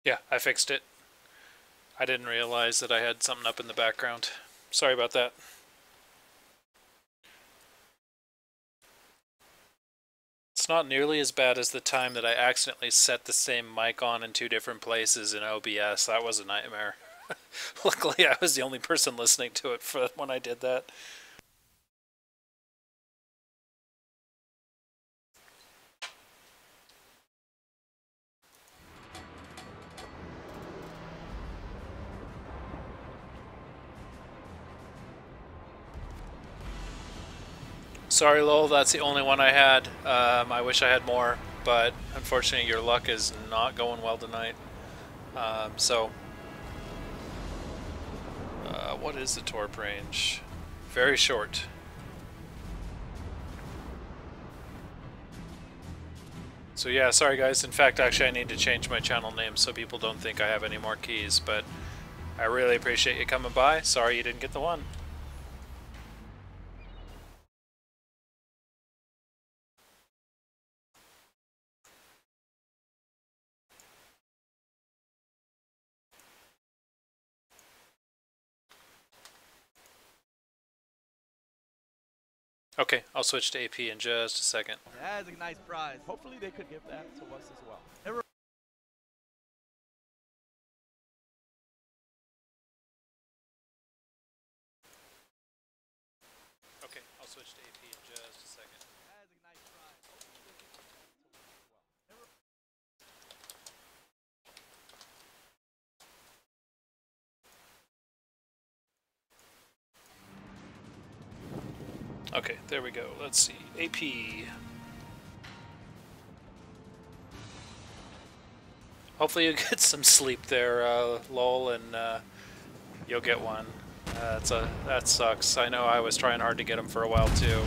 Yeah, I fixed it. I didn't realize that I had something up in the background. Sorry about that. It's not nearly as bad as the time that I accidentally set the same mic on in two different places in OBS. That was a nightmare. Luckily, I was the only person listening to it for when I did that. Sorry, Lowell, that's the only one I had. I wish I had more, but unfortunately, your luck is not going well tonight. So, what is the torp range? Very short. So yeah, sorry guys. In fact, actually, I need to change my channel name so people don't think I have any more keys, but I really appreciate you coming by. Sorry you didn't get the one. Okay, I'll switch to AP in just a second. That is a nice prize. Hopefully they could give that to us as well. Okay, I'll switch to AP in just a second. That is a nice prize. Hopefully they could give that to us as well. Okay, there we go. Let's see. AP. Hopefully you get some sleep there, Lowell, and you'll get one. That sucks. I know I was trying hard to get them for a while too.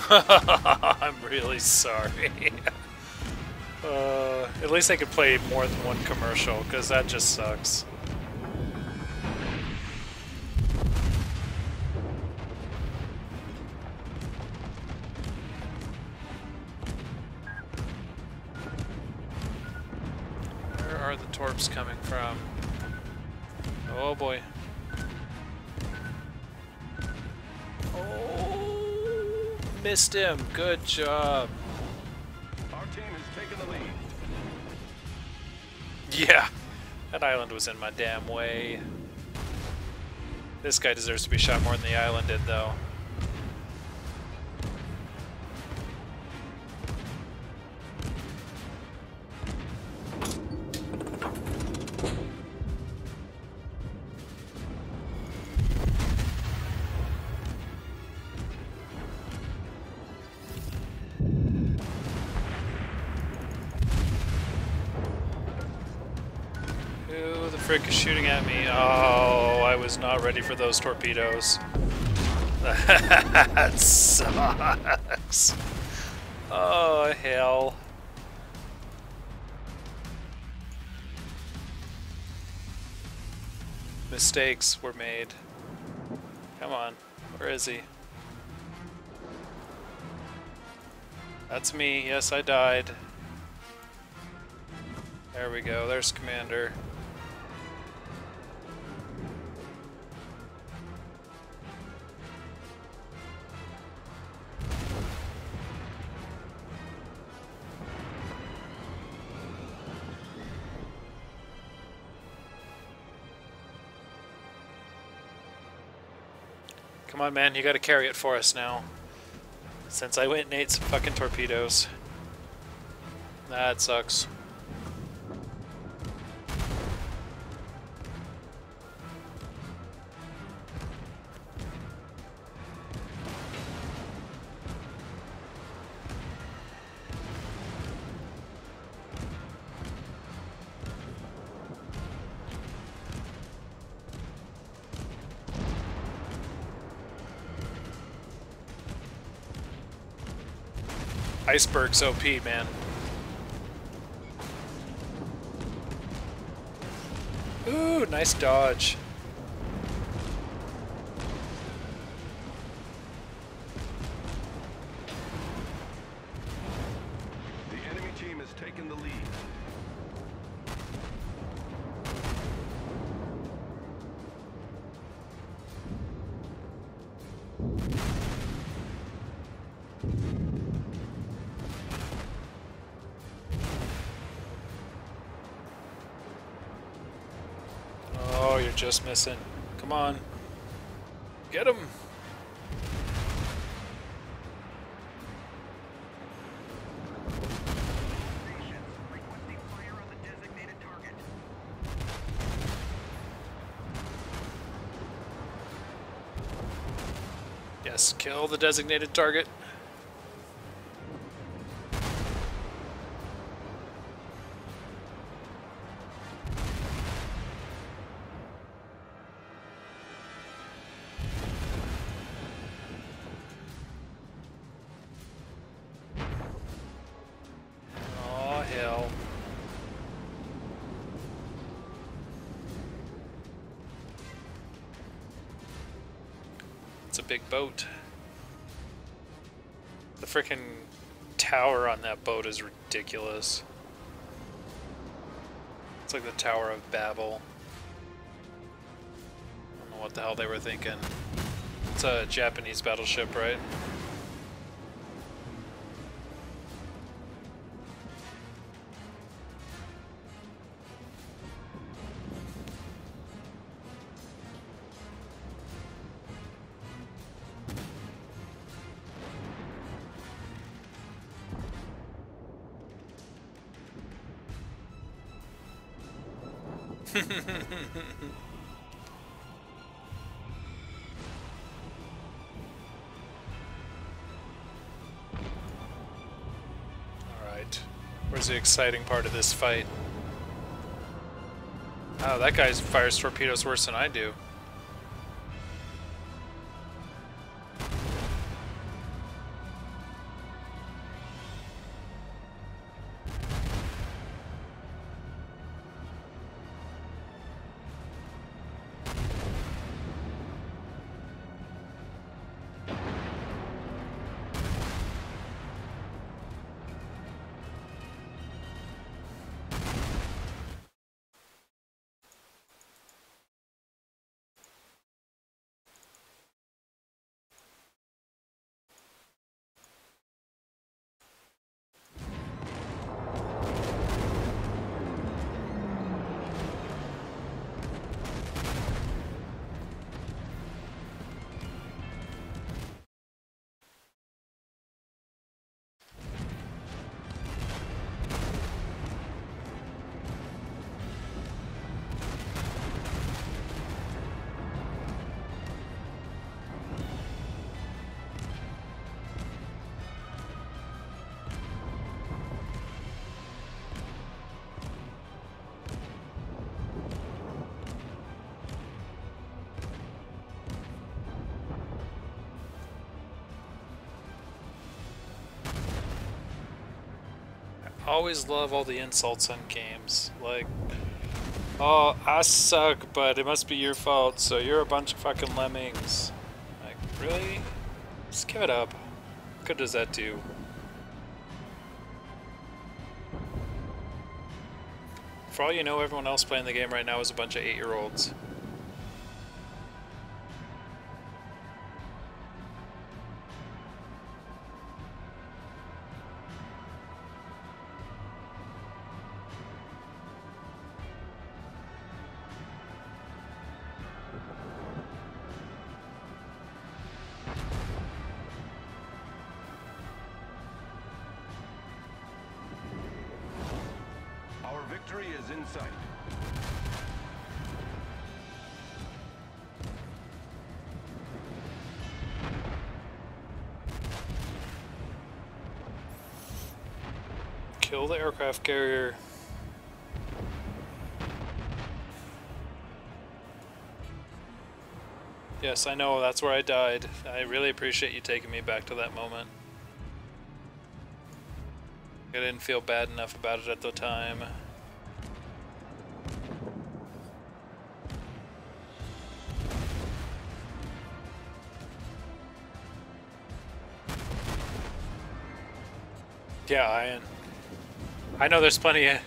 I'm really sorry. At least I could play more than one commercial, because that just sucks. Where are the torps coming from? Oh boy. Oh, missed him. Good job. Our team has taken the lead. Yeah, that island was in my damn way. This guy deserves to be shot more than the island did, though. Who the frick is shooting at me? Oh, I was not ready for those torpedoes. That sucks. Oh, hell. Mistakes were made. Come on. Where is he? That's me. Yes, I died. There we go. There's Commander. Come on, man, you gotta carry it for us now. Since I went and ate some fucking torpedoes. That sucks. Iceberg's OP, man. Ooh, nice dodge. The enemy team has taken the lead. Oh, you're just missing. Come on. Get him. Yes, kill the designated target. Oh, hell. It's a big boat. The frickin' tower on that boat is ridiculous. It's like the Tower of Babel. I don't know what the hell they were thinking. It's a Japanese battleship, right? Alright. Where's the exciting part of this fight? Oh, that guy fires torpedoes worse than I do. Always love all the insults on games. Like, oh, I suck, but it must be your fault, so you're a bunch of fucking lemmings. Like, really? Just give it up. What good does that do? For all you know, everyone else playing the game right now is a bunch of 8-year-olds. Our victory is in sight. Kill the aircraft carrier. Yes, I know, that's where I died. I really appreciate you taking me back to that moment. I didn't feel bad enough about it at the time. Yeah, I know there's plenty of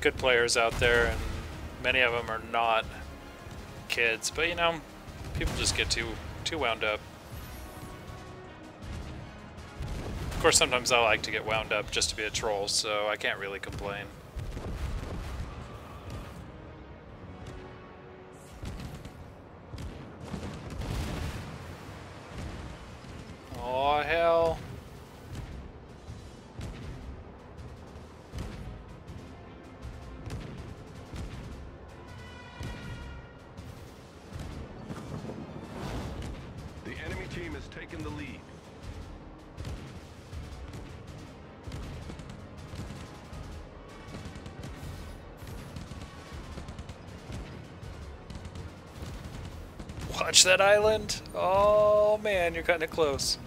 good players out there, and many of them are not kids, but you know, people just get too wound up. Of course, sometimes I like to get wound up just to be a troll, so I can't really complain. Oh hell. The enemy team has taken the lead. Watch that island. Oh man, you're cutting it close.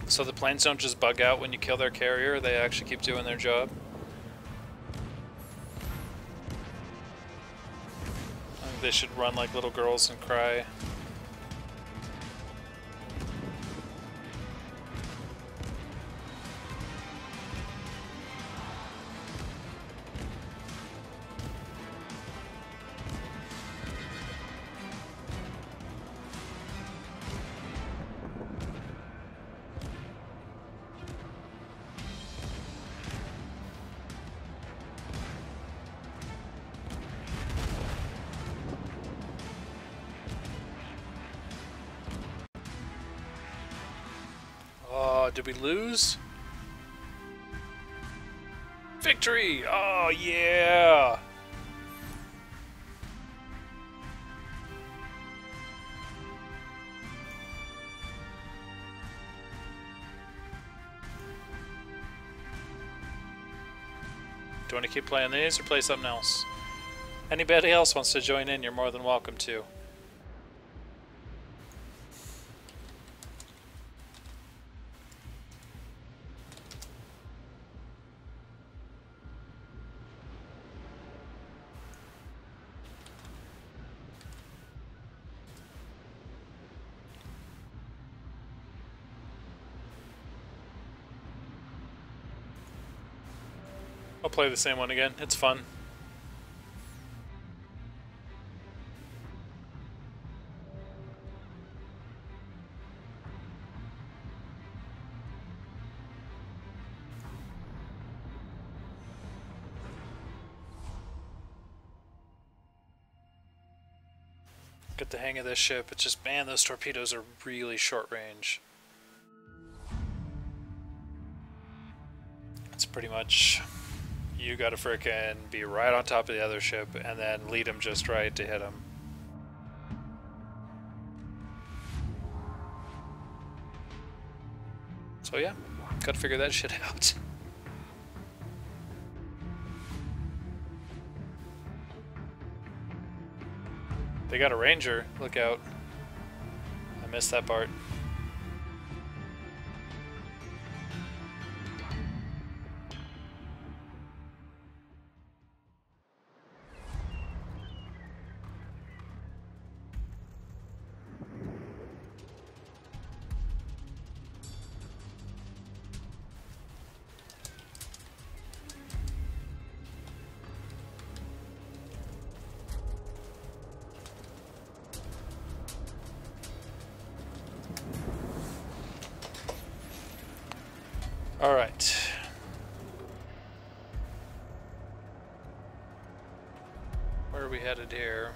So the planes don't just bug out when you kill their carrier, they actually keep doing their job. I think they should run like little girls and cry. Oh, did we lose? Victory! Oh, yeah! Do you want to keep playing these or play something else? Anybody else wants to join in, you're more than welcome to. I'll play the same one again. It's fun. Get the hang of this ship. It's just, man, those torpedoes are really short range. It's pretty much, you gotta frickin' be right on top of the other ship and then lead them just right to hit them. So yeah, gotta figure that shit out. They got a ranger, look out. I missed that part. All right. Where are we headed here?